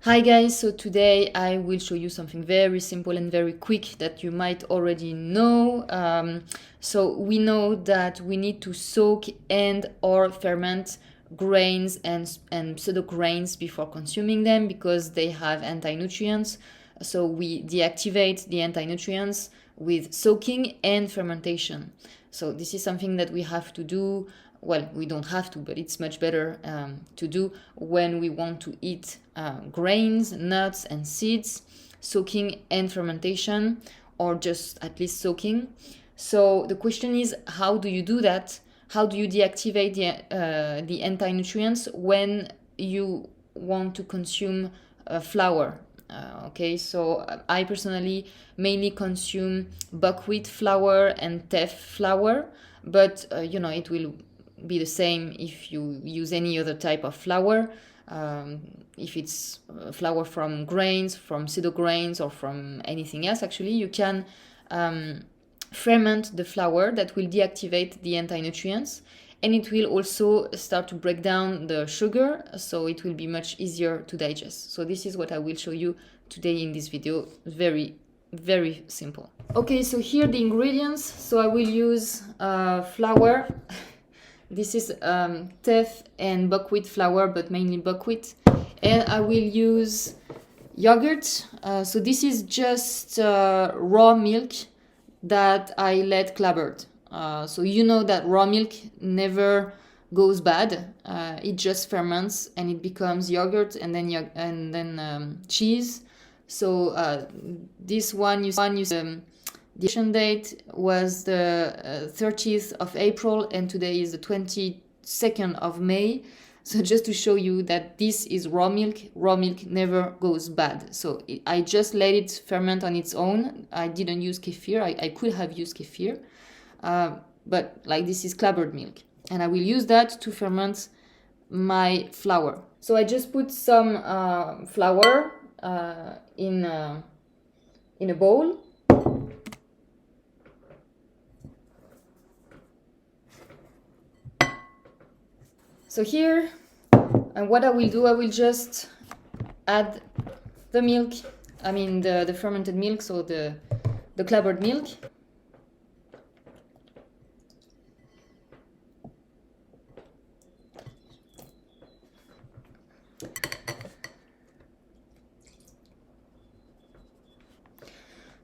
Hi guys, so today I will show you something very simple and very quick that you might already know. So we know that we need to soak and or ferment grains and pseudo grains before consuming them because they have anti-nutrients. So we deactivate the anti-nutrients with soaking and fermentation. So this is something that we have to do. Well, we don't have to, but it's much better to do when we want to eat grains, nuts, and seeds, soaking and fermentation, or just at least soaking. So the question is, how do you do that? How do you deactivate the anti-nutrients when you want to consume flour? Okay, so I personally mainly consume buckwheat flour and teff flour, but it will be the same if you use any other type of flour. If it's flour from grains, from pseudo grains, or from anything else, actually, you can ferment the flour. That will deactivate the anti-nutrients, and it will also start to break down the sugar, so it will be much easier to digest. So this is what I will show you today in this video. Very, very simple. Okay, so here the ingredients. So I will use flour. This is teff and buckwheat flour, but mainly buckwheat. And I will use yogurt. So this is just raw milk that I let clobbered. So you know that raw milk never goes bad. It just ferments and it becomes yogurt and then cheese. So this one you the action date was the 30th of April, and today is the 22nd of May. So just to show you that this is raw milk. Raw milk never goes bad. So I just let it ferment on its own. I didn't use kefir. I could have used kefir, but like this is clobbered milk. And I will use that to ferment my flour. So I just put some flour in a bowl. So here, and what I will do, I will just add the milk, the fermented milk, so the clobbered milk.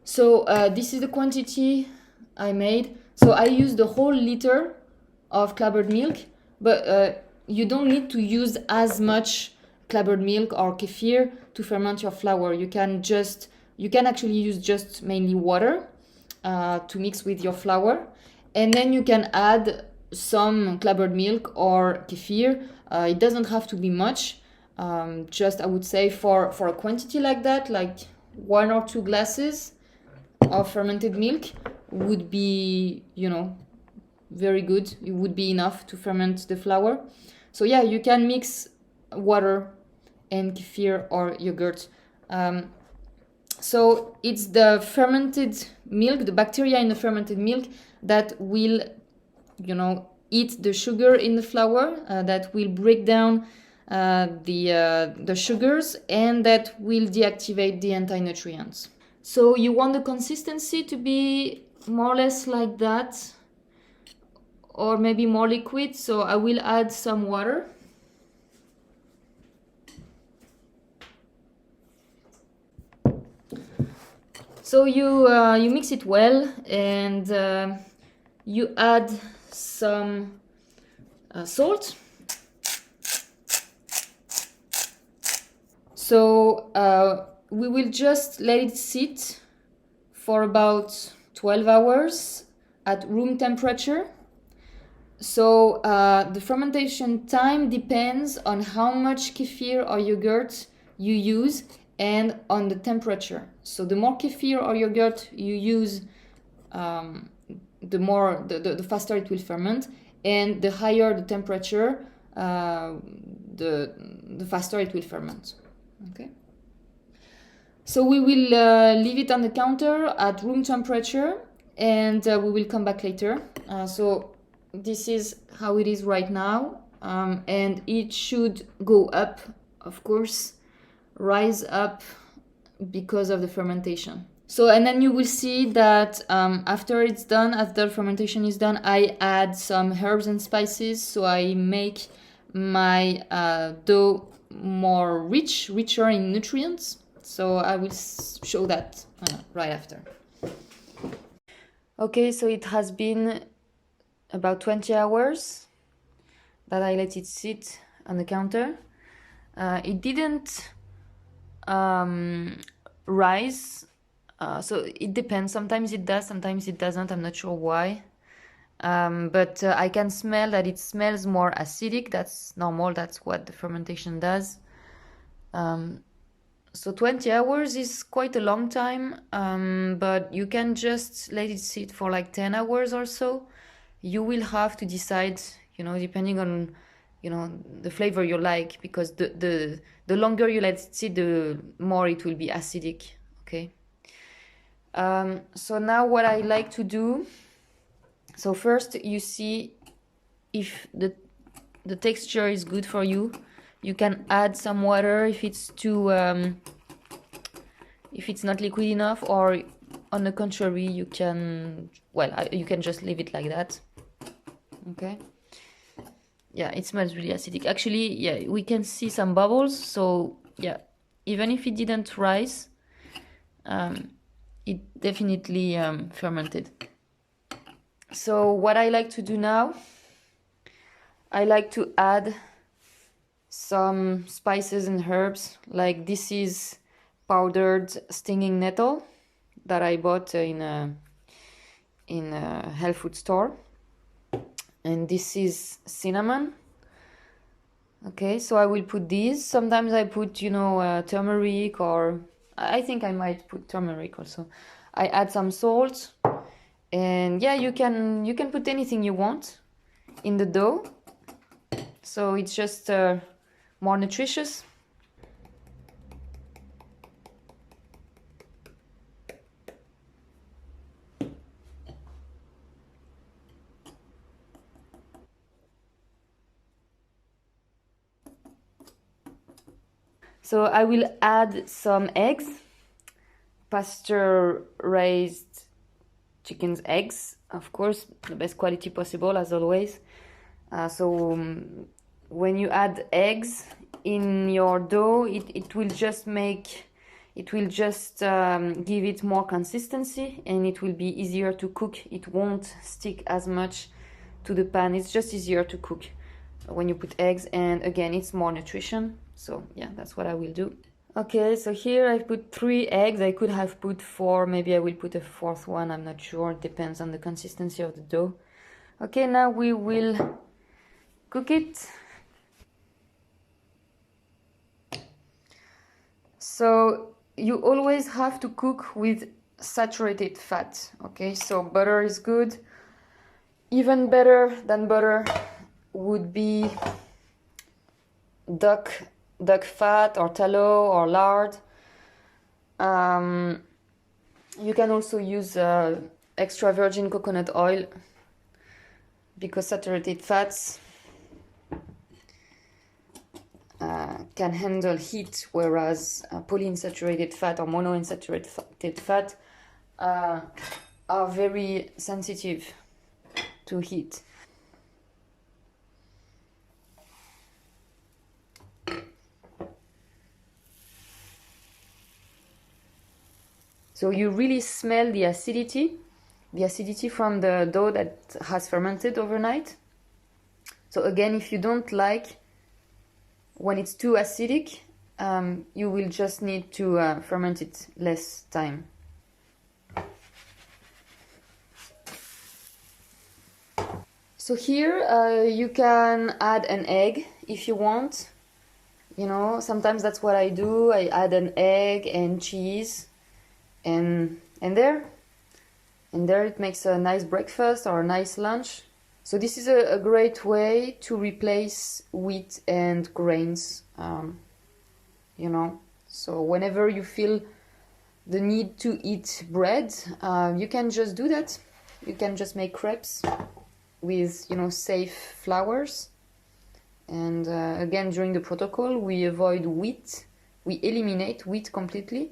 So this is the quantity I made. So I used the whole liter of clobbered milk, but you don't need to use as much clobbered milk or kefir to ferment your flour. You can actually use just mainly water to mix with your flour, and then you can add some clobbered milk or kefir. It doesn't have to be much. Just I would say for a quantity like that, like 1 or 2 glasses of fermented milk would be, very good. It would be enough to ferment the flour. So yeah, you can mix water and kefir or yogurt. So it's the fermented milk, the bacteria in the fermented milk that will, eat the sugar in the flour, that will break down the sugars, and that will deactivate the anti-nutrients. So you want the consistency to be more or less like that, or maybe more liquid, so I will add some water. So you mix it well, and you add some salt. So we will just let it sit for about 12 hours at room temperature. So the fermentation time depends on how much kefir or yogurt you use and on the temperature. So the more kefir or yogurt you use, the faster it will ferment, and the higher the temperature, the faster it will ferment. Okay. So we will leave it on the counter at room temperature, and we will come back later. So this is how it is right now, and it should go up, of course, rise up because of the fermentation. So, and then you will see that after it's done, after fermentation is done, I add some herbs and spices. So I make my dough more richer in nutrients. So I will show that right after. Okay, so it has been about 20 hours that I let it sit on the counter. It didn't rise, so it depends. Sometimes it does, sometimes it doesn't. I'm not sure why. But I can smell that it smells more acidic. That's normal, that's what the fermentation does. So 20 hours is quite a long time, but you can just let it sit for like 10 hours or so. You will have to decide, depending on, the flavor you like, because the longer you let it sit, the more it will be acidic, okay? So now what I like to do, so first you see if the texture is good for you. You can add some water if it's too if it's not liquid enough, or on the contrary, you can just leave it like that. Okay. Yeah, it smells really acidic. Actually, yeah, we can see some bubbles. So yeah, even if it didn't rise, it definitely fermented. So what I like to do now, I like to add some spices and herbs. Like this is powdered stinging nettle that I bought in a health food store, and this is cinnamon. Okay, so I will put these. Sometimes I put turmeric, or I think I might put turmeric also. I add some salt, and yeah, you can put anything you want in the dough, so it's just more nutritious. So I will add some eggs, pasture-raised chicken's eggs, of course, the best quality possible as always. When you add eggs in your dough, it will just give it more consistency, and it will be easier to cook. It won't stick as much to the pan. It's just easier to cook when you put eggs, and again, it's more nutrition. So yeah, that's what I will do. Okay, so here I put 3 eggs. I could have put 4, maybe I will put a 4th one, I'm not sure, it depends on the consistency of the dough. Okay, now we will cook it. So you always have to cook with saturated fat, okay? So butter is good. Even better than butter would be duck fat or tallow or lard. You can also use extra virgin coconut oil, because saturated fats can handle heat, whereas polyunsaturated fat or monounsaturated fat are very sensitive to heat. So you really smell the acidity from the dough that has fermented overnight. So again, if you don't like when it's too acidic, you will just need to ferment it less time. So here you can add an egg if you want. Sometimes that's what I do. I add an egg and cheese, and there it makes a nice breakfast or a nice lunch. So this is a great way to replace wheat and grains, So whenever you feel the need to eat bread, you can just do that. You can just make crepes with, safe flours. And again, during the protocol, we avoid wheat we eliminate wheat completely.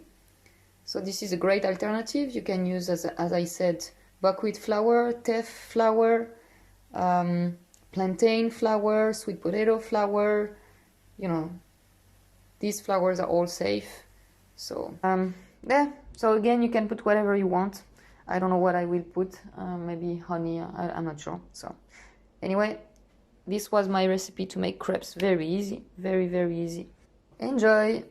So this is a great alternative. You can use, as I said, buckwheat flour, teff flour, plantain flour, sweet potato flour. You know, these flours are all safe. So yeah, so again, you can put whatever you want. I don't know what I will put, maybe honey, I'm not sure. So anyway, this was my recipe to make crepes. Very easy, very, very easy. Enjoy!